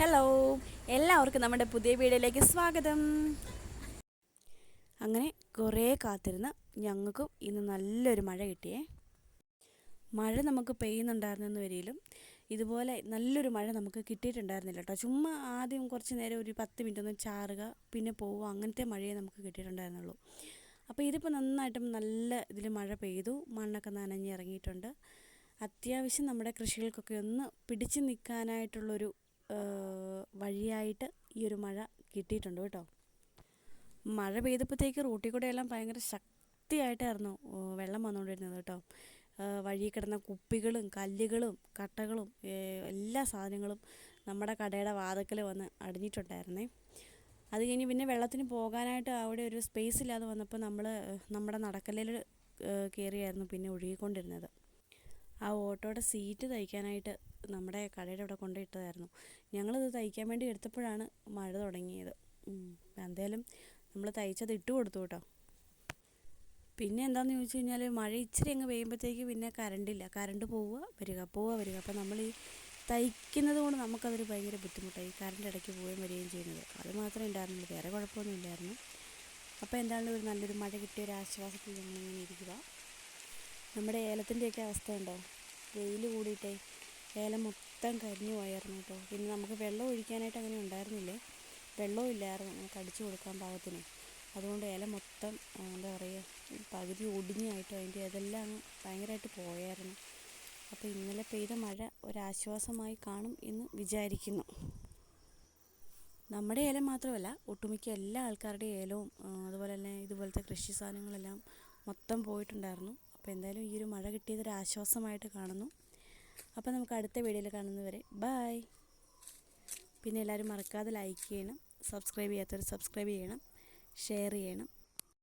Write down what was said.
Hello, എല്ലാവർക്കും നമ്മുടെ പുതിയ വീഡിയോയിലേക്ക് സ്വാഗതം. അങ്ങനെ കുറേ കാത്തിരുന്ന് ഞങ്ങൾക്കും ഇന്ന് നല്ലൊരു മഴ കിട്ടിയേ. മഴ നമുക്ക് പെയ്യുന്നുണ്ടായിരുന്നെന്ന് വരിയിലും ഇതുപോലെ നല്ലൊരു മഴ നമുക്ക് കിട്ടിയിട്ടുണ്ടായിരുന്നില്ല കേട്ടോ. ചുമ്മാ ആദ്യം കുറച്ച് നേരം ഒരു 10 മിനിറ്റ് ഒന്ന് ചാറുക, പിന്നെ പോവുക, അങ്ങനത്തെ മഴയെ നമുക്ക് കിട്ടിയിട്ടുണ്ടായിരുന്നുള്ളൂ. അപ്പോൾ ഇതിപ്പോൾ നന്നായിട്ടും നല്ല ഇതിൽ മഴ പെയ്തു, മണ്ണൊക്കെ നനഞ്ഞിറങ്ങിയിട്ടുണ്ട്. അത്യാവശ്യം നമ്മുടെ കൃഷികൾക്കൊക്കെ ഒന്ന് പിടിച്ചു നിൽക്കാനായിട്ടുള്ളൊരു വഴിയായിട്ട് ഈ ഒരു മഴ കിട്ടിയിട്ടുണ്ട് കേട്ടോ. മഴ പെയ്തപ്പോഴത്തേക്ക് റോട്ടിൽ കൂടെയെല്ലാം ഭയങ്കര ശക്തിയായിട്ടായിരുന്നു വെള്ളം വന്നുകൊണ്ടിരുന്നത് കേട്ടോ. വഴി കിടന്ന കുപ്പികളും കല്ലുകളും കട്ടകളും എല്ലാ സാധനങ്ങളും നമ്മുടെ കടയുടെ വാതിൽക്കൽ വന്ന് അടിഞ്ഞിട്ടുണ്ടായിരുന്നേ. അത് കഴിഞ്ഞ് പിന്നെ വെള്ളത്തിന് പോകാനായിട്ട് അവിടെ ഒരു സ്പേസ് ഇല്ലാതെ വന്നപ്പോൾ നമ്മൾ നമ്മുടെ നടക്കല്ലിൽ കയറിയായിരുന്നു പിന്നെ ഒഴുകിക്കൊണ്ടിരുന്നത്. ആ ഓട്ടോയുടെ സീറ്റ് തയ്ക്കാനായിട്ട് നമ്മുടെ കടയുടെ അവിടെ കൊണ്ടുപോയിട്ടതായിരുന്നു. ഞങ്ങളിത് തയ്ക്കാൻ വേണ്ടി എടുത്തപ്പോഴാണ് മഴ തുടങ്ങിയത്. എന്തായാലും നമ്മൾ തയ്ച്ചത് ഇട്ട് കൊടുത്തു കേട്ടോ. പിന്നെ എന്താണെന്ന് ചോദിച്ചു കഴിഞ്ഞാൽ മഴ ഇച്ചിരി അങ്ങ് പെയ്യുമ്പോഴത്തേക്ക് പിന്നെ കറണ്ടില്ല. കറണ്ട് പോവുക വരിക. അപ്പോൾ നമ്മൾ ഈ തയ്ക്കുന്നത് കൊണ്ട് നമുക്കതൊരു ഭയങ്കര ബുദ്ധിമുട്ടായി. കറണ്ട് ഇടയ്ക്ക് പോവുകയും വരികയും ചെയ്യുന്നത്. അത് മാത്രമേ ഉണ്ടായിരുന്നുള്ളൂ, വേറെ കുഴപ്പമൊന്നും ഇല്ലായിരുന്നു. അപ്പോൾ എന്തായാലും ഒരു നല്ലൊരു മഴ കിട്ടിയ ഒരു ആശ്വാസത്തിൽ ഞങ്ങളിങ്ങനെ ഇരിക്കുക. നമ്മുടെ ഏലത്തിൻ്റെയൊക്കെ അവസ്ഥ ഉണ്ടോ? വെയിൽ കൂടിയിട്ടേ ഏലം മൊത്തം കരിഞ്ഞു പോയായിരുന്നു കേട്ടോ. പിന്നെ നമുക്ക് വെള്ളം ഒഴിക്കാനായിട്ട് അങ്ങനെ ഉണ്ടായിരുന്നില്ലേ, വെള്ളവും ഇല്ലായിരുന്നു നമുക്ക് അടിച്ചു കൊടുക്കാൻ പാകത്തിന്. അതുകൊണ്ട് ഏലം മൊത്തം എന്താ പറയുക, പകുതി ഒടിഞ്ഞായിട്ടും അതിൻ്റെ ഇതെല്ലാം ഭയങ്കരമായിട്ട് പോയായിരുന്നു. അപ്പോൾ ഇന്നലെ പെയ്ത മഴ ഒരാശ്വാസമായി കാണും എന്ന് വിചാരിക്കുന്നു. നമ്മുടെ ഏലം മാത്രമല്ല, ഒട്ടുമിക്ക എല്ലാ ആൾക്കാരുടെയും ഏലവും അതുപോലെ തന്നെ ഇതുപോലത്തെ കൃഷി സാധനങ്ങളെല്ലാം മൊത്തം പോയിട്ടുണ്ടായിരുന്നു. അപ്പോൾ എന്തായാലും ഈ ഒരു മഴ കിട്ടിയതൊരു ആശ്വാസമായിട്ട് കാണുന്നു. അപ്പോൾ നമുക്ക് അടുത്ത വീഡിയോയിൽ കാണുന്നവരെ ബൈ. പിന്നെ എല്ലാവരും മറക്കാതെ ലൈക്ക് ചെയ്യണം, സബ്സ്ക്രൈബ് ചെയ്യാത്തവർ സബ്സ്ക്രൈബ് ചെയ്യണം, ഷെയർ ചെയ്യണം.